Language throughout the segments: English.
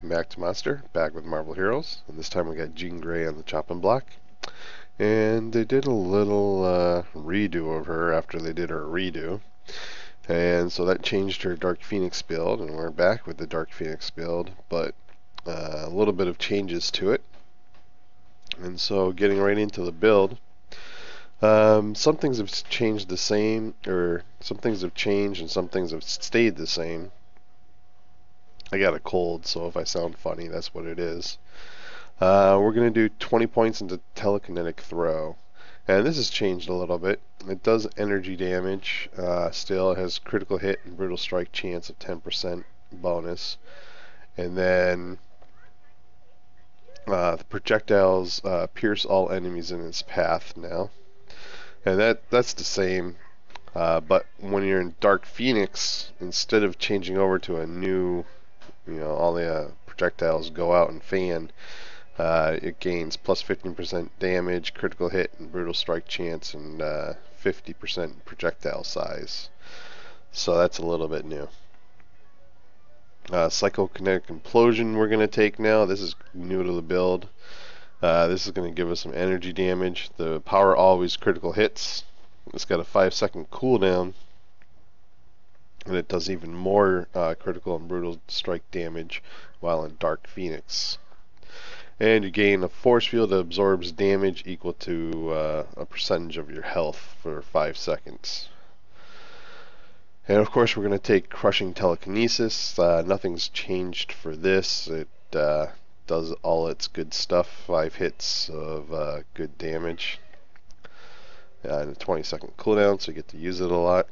Back to Monster, back with Marvel Heroes, and this time we got Jean Grey on the chopping block. And they did a little redo of her after they did her redo. And so that changed her Dark Phoenix build, and we're back with the Dark Phoenix build, but a little bit of changes to it. And so getting right into the build, some things have changed the same, or some things have changed and some things have stayed the same. I got a cold, so if I sound funny, that's what it is. We're going to do 20 points into telekinetic throw. And this has changed a little bit. It does energy damage. Still, it has critical hit and brutal strike chance of 10% bonus. And then the projectiles pierce all enemies in its path now. And that's the same. But when you're in Dark Phoenix, instead of changing over to a new, all the projectiles go out and fan, it gains plus 15% damage, critical hit, and brutal strike chance, and 50% projectile size. So that's a little bit new. Psychokinetic Implosion we're going to take now. This is new to the build. This is going to give us some energy damage. The power always critical hits. It's got a 5-second cooldown, and it does even more critical and brutal strike damage while in Dark Phoenix. And you gain a force field that absorbs damage equal to a percentage of your health for 5 seconds. And of course we're going to take Crushing Telekinesis. Nothing's changed for this. It does all its good stuff. 5 hits of good damage. And a 20-second cooldown, so you get to use it a lot.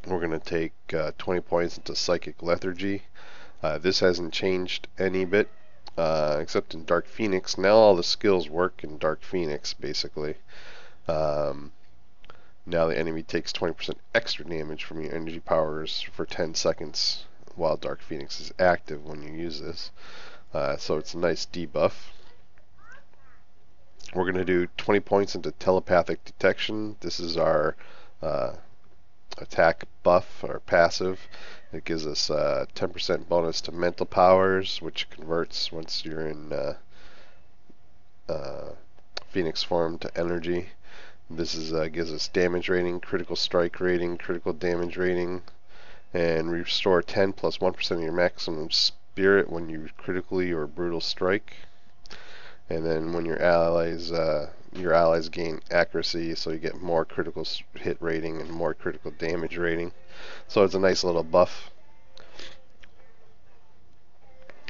We're going to take 20 points into Psychic Lethargy. This hasn't changed any bit. Except in Dark Phoenix. Now all the skills work in Dark Phoenix, basically. Now the enemy takes 20% extra damage from your energy powers for 10 seconds while Dark Phoenix is active when you use this. So it's a nice debuff. We're going to do 20 points into Telepathic Detection. This is our attack buff, or passive. It gives us 10% bonus to mental powers, which converts once you're in Phoenix form to energy. This gives us damage rating, critical strike rating, critical damage rating, and restore 10 plus 1% of your maximum spirit when you critically or brutal strike. And then when your allies gain accuracy, so you get more critical hit rating and more critical damage rating. So it's a nice little buff.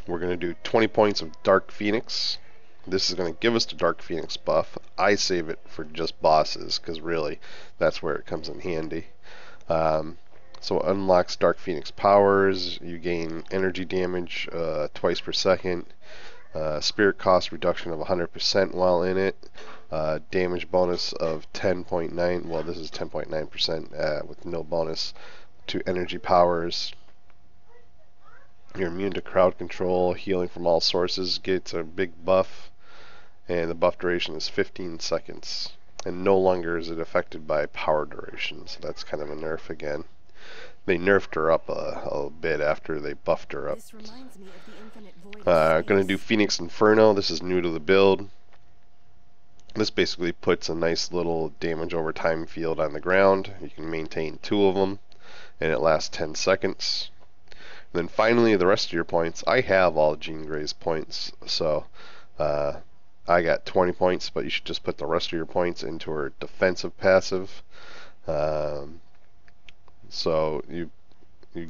We're going to do 20 points of Dark Phoenix. This is going to give us the Dark Phoenix buff. I save it for just bosses, because really that's where it comes in handy. So it unlocks Dark Phoenix powers. You gain energy damage twice per second. Spirit cost reduction of 100% while in it. Damage bonus of 10.9. Well, this is 10.9% with no bonus to energy powers. You're immune to crowd control. Healing from all sources gets a big buff. And the buff duration is 15 seconds. And no longer is it affected by power duration. So that's kind of a nerf again. They nerfed her up a bit after they buffed her up. Going to do Phoenix Inferno. This is new to the build. This basically puts a nice little damage over time field on the ground. You can maintain 2 of them, and it lasts 10 seconds. And then finally, the rest of your points. I have all Jean Grey's points, so I got 20 points, but you should just put the rest of your points into her defensive passive. So you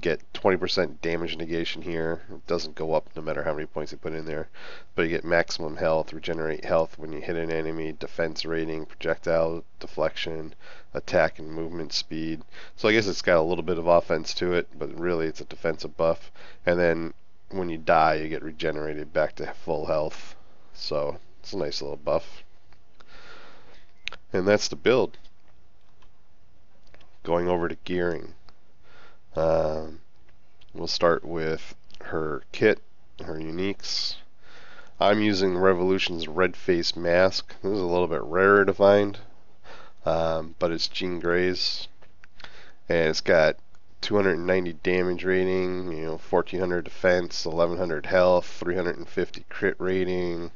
get 20% damage negation here. It doesn't go up no matter how many points you put in there. But you get maximum health, regenerate health when you hit an enemy, defense rating, projectile deflection, attack and movement speed. So I guess it's got a little bit of offense to it, but really it's a defensive buff. And then when you die, you get regenerated back to full health. So it's a nice little buff. And that's the build. Going over to gearing. We'll start with her kit, her uniques. I'm using Revolution's Red Face Mask. This is a little bit rarer to find, but it's Jean Grey's. And it's got 290 damage rating, 1400 defense, 1100 health, 350 crit rating,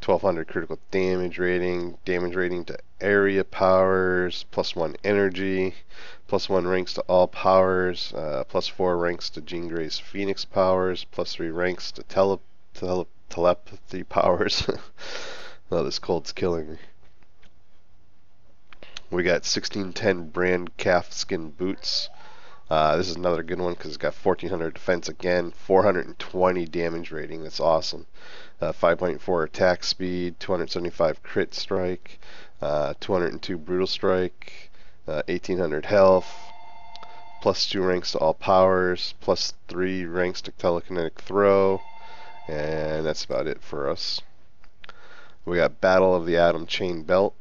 1200 critical damage rating to area powers, +1 energy, +1 ranks to all powers, +4 ranks to Jean Grey's Phoenix powers, +3 ranks to telepathy powers. Oh, this cold's killing me. We got 1610 brand calfskin boots. This is another good one because it's got 1400 defense again, 420 damage rating. That's awesome. 5.4 attack speed, 275 crit strike, 202 brutal strike, 1800 health, +2 ranks to all powers, +3 ranks to telekinetic throw, and that's about it for us. We got Battle of the Atom chain belt.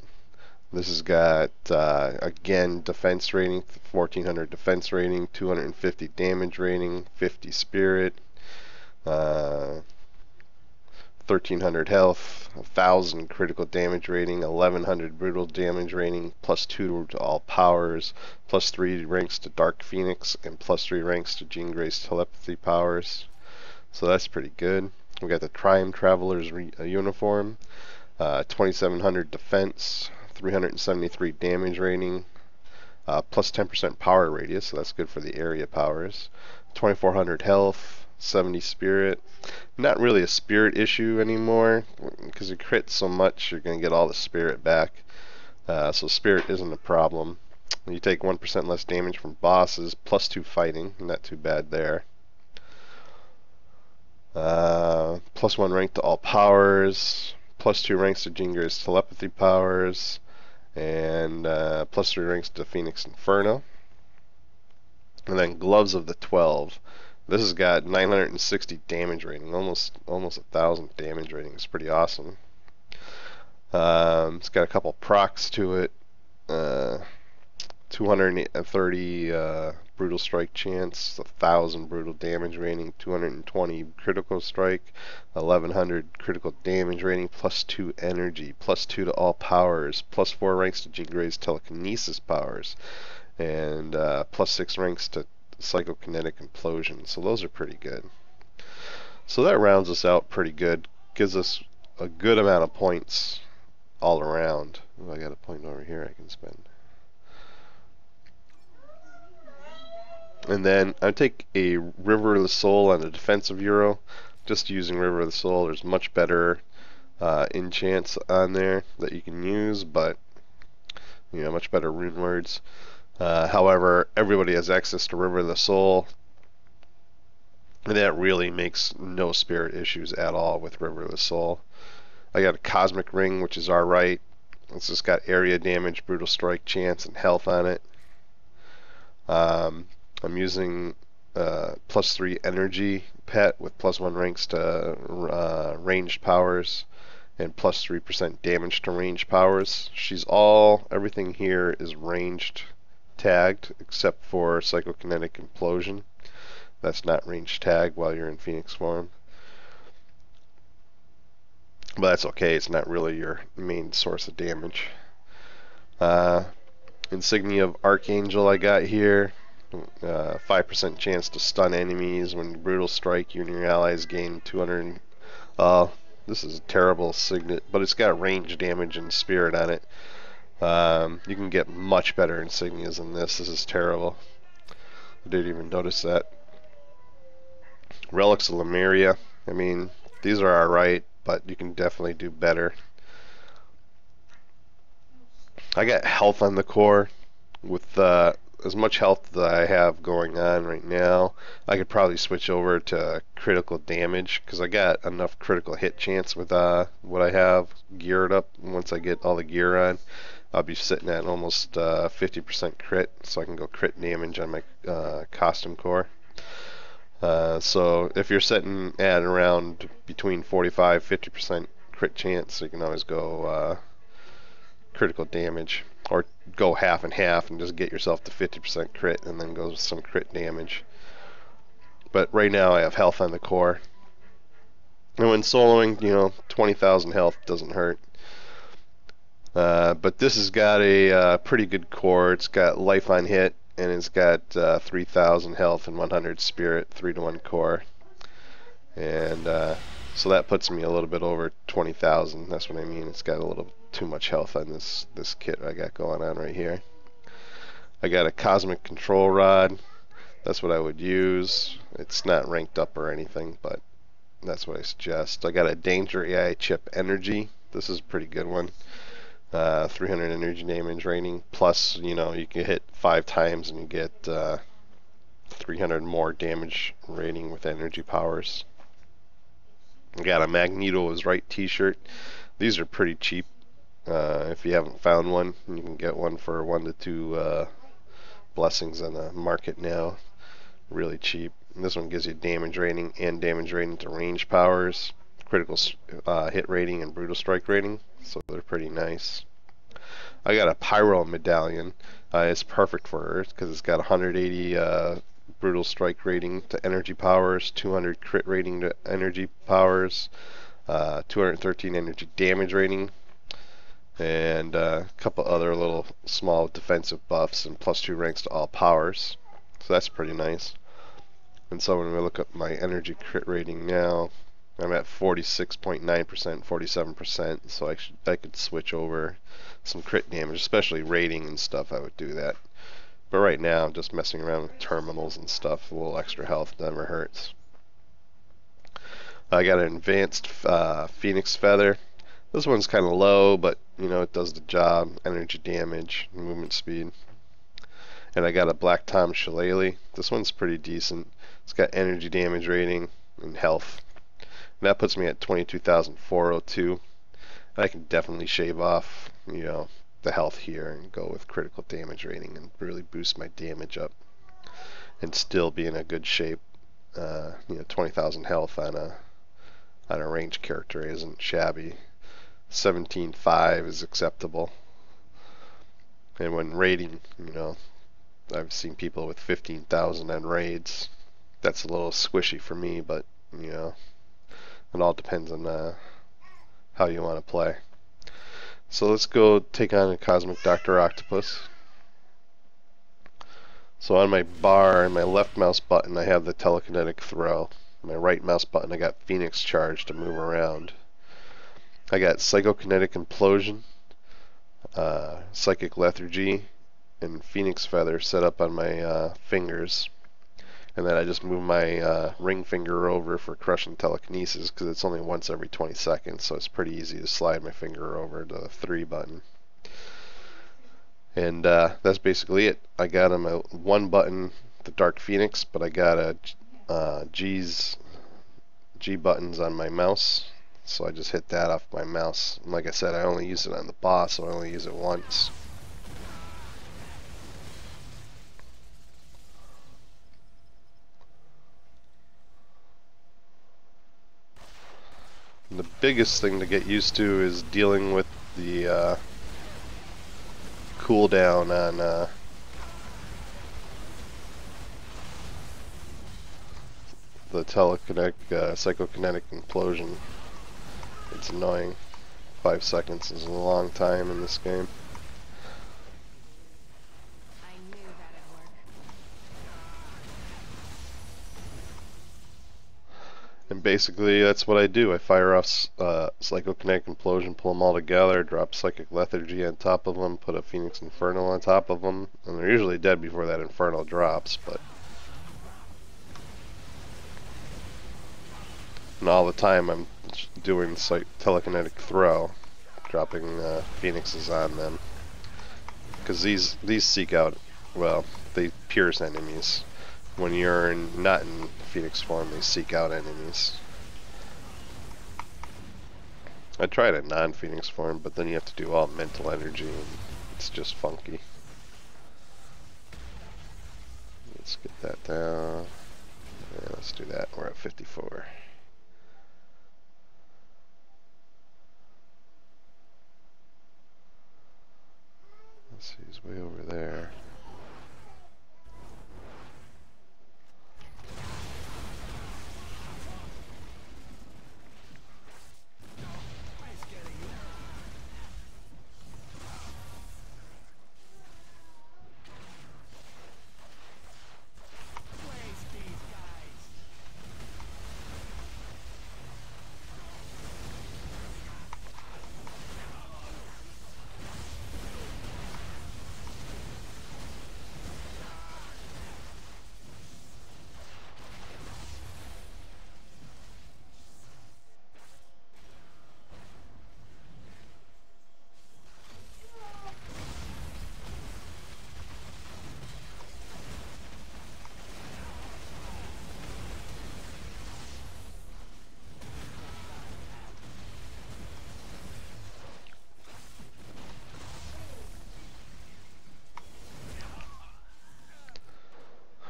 This has got, again, defense rating, 1400 defense rating, 250 damage rating, 50 spirit, 1300 health, 1000 critical damage rating, 1100 brutal damage rating, +2 to all powers, +3 ranks to Dark Phoenix, and +3 ranks to Jean Grey's telepathy powers. So that's pretty good. We got the Time Traveler's uniform, 2700 defense, 373 damage rating, +10% power radius, so that's good for the area powers, 2400 health, 70 spirit. Not really a spirit issue anymore because you crit so much you're going to get all the spirit back, so spirit isn't a problem. You take 1% less damage from bosses, +2 fighting, not too bad there. +1 rank to all powers, +2 ranks to Jean Grey's telepathy powers, and +3 ranks to Phoenix Inferno. And then Gloves of the 12. This has got 960 damage rating, almost 1000 damage rating. It's pretty awesome. It's got a couple procs to it. 230 brutal strike chance, 1000 brutal damage rating, 220 critical strike, 1100 critical damage rating, +2 energy, +2 to all powers, +4 ranks to Jean Grey's telekinesis powers, and +6 ranks to psychokinetic implosion. So those are pretty good. So that rounds us out pretty good. Gives us a good amount of points all around. Oh, I got a point over here I can spend. And then I take a River of the Soul on a defensive Euro. Just using River of the Soul, there's much better enchants on there that you can use, but much better rune words. However, everybody has access to River of the Soul, and that really makes no spirit issues at all with River of the Soul. I got a Cosmic Ring, which is alright. It's just got area damage, brutal strike chance, and health on it. I'm using +3 energy pet with +1 ranks to ranged powers and +3% damage to ranged powers. Everything here is ranged tagged except for psychokinetic implosion. That's not ranged tag while you're in Phoenix form. But that's okay, it's not really your main source of damage. Insignia of Archangel I got here. 5% chance to stun enemies. When you brutal strike, you and your allies gain 200. This is a terrible signet, but it's got range damage and spirit on it. You can get much better insignias than this. This is terrible. I didn't even notice that. Relics of Lemuria. I mean, these are alright, but you can definitely do better. I got health on the core. With as much health that I have going on right now, I could probably switch over to critical damage because I got enough critical hit chance with what I have geared up. Once I get all the gear on, I'll be sitting at almost 50% crit, so I can go crit damage on my costume core. So if you're sitting at around between 45-50% crit chance, you can always go critical damage, or go half and half and just get yourself to 50% crit and then go with some crit damage. But right now I have health on the core, and when soloing, 20,000 health doesn't hurt. But this has got a pretty good core. It's got life on hit, and it's got 3,000 health and 100 spirit, 3-to-1 core, and so that puts me a little bit over 20,000. That's what I mean. It's got a little too much health on this kit I got going on right here. I got a cosmic control rod. That's what I would use. It's not ranked up or anything, but that's what I suggest. I got a danger AI chip energy. This is a pretty good one. 300 energy damage rating, plus you can hit 5 times and you get 300 more damage rating with energy powers. I got a Magneto is Right t-shirt. These are pretty cheap. If you haven't found one, you can get one for 1 to 2 blessings on the market now. Really cheap. And this one gives you damage rating and damage rating to range powers, critical hit rating, and brutal strike rating. So they're pretty nice. I got a Pyro medallion. It's perfect for Earth because it's got 180 brutal strike rating to energy powers, 200 crit rating to energy powers, 213 energy damage rating, and a couple other little small defensive buffs, and +2 ranks to all powers. So that's pretty nice. And so when we look at my energy crit rating now, I'm at 46.9%, 47%, so I could switch over some crit damage, especially rating and stuff. I would do that. But right now, I'm just messing around with terminals and stuff. A little extra health never hurts. I got an advanced Phoenix Feather. This one's kind of low, but it does the job. Energy damage, movement speed. And I got a Black Tom Shillelagh. This one's pretty decent. It's got energy damage rating and health. And that puts me at 22,402. I can definitely shave off, the health here and go with critical damage rating and really boost my damage up and still be in a good shape. 20,000 health on a ranged character isn't shabby. 17.5 is acceptable. And when raiding, I've seen people with 15,000 on raids. That's a little squishy for me, but it all depends on how you want to play. So let's go take on a Cosmic Dr. Octopus. So on my bar, and my left mouse button, I have the telekinetic throw. My right mouse button, I got Phoenix Charge to move around. I got Psychokinetic Implosion, Psychic Lethargy, and Phoenix Feather set up on my fingers. And then I just move my ring finger over for Crushing Telekinesis because it's only once every 20 seconds, so it's pretty easy to slide my finger over to the 3 button. And that's basically it. I got on my 1 button, the Dark Phoenix, but I got G buttons on my mouse, so I just hit that off my mouse. And like I said, I only use it on the boss, so I only use it once. And the biggest thing to get used to is dealing with the cooldown on the psychokinetic implosion. It's annoying. 5 seconds is a long time in this game. And basically that's what I do. I fire off Psychokinetic Implosion, pull them all together, drop Psychic Lethargy on top of them, put a Phoenix Infernal on top of them, and they're usually dead before that Infernal drops, but... And all the time I'm doing Telekinetic Throw, dropping Phoenixes on them. Because these seek out, well, they pierce enemies. When you're not in Phoenix form, they seek out enemies. I tried a non-Phoenix form, but then you have to do all mental energy, and it's just funky. Let's get that down. Yeah, let's do that. We're at 54. Let's see, he's way over there.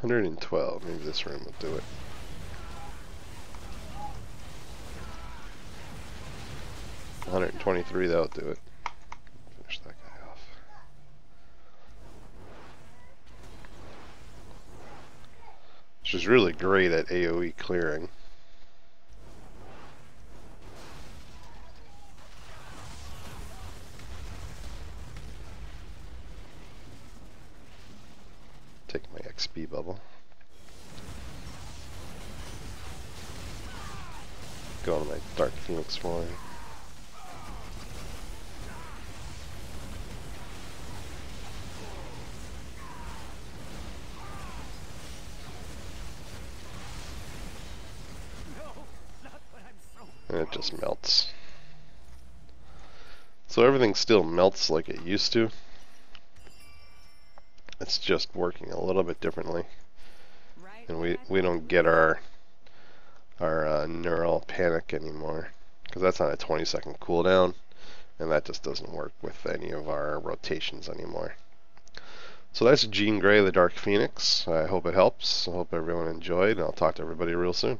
112. Maybe this room will do it. 123. That'll do it. Finish that guy off. Which is really great at AoE clearing. Take my XP bubble. Go on my Dark Phoenix flying. And it just melts. So everything still melts like it used to. It's just working a little bit differently. And we don't get our neural panic anymore, because that's on a 20-second cooldown, and that just doesn't work with any of our rotations anymore. So that's Jean Grey, the Dark Phoenix. I hope it helps. I hope everyone enjoyed, and I'll talk to everybody real soon.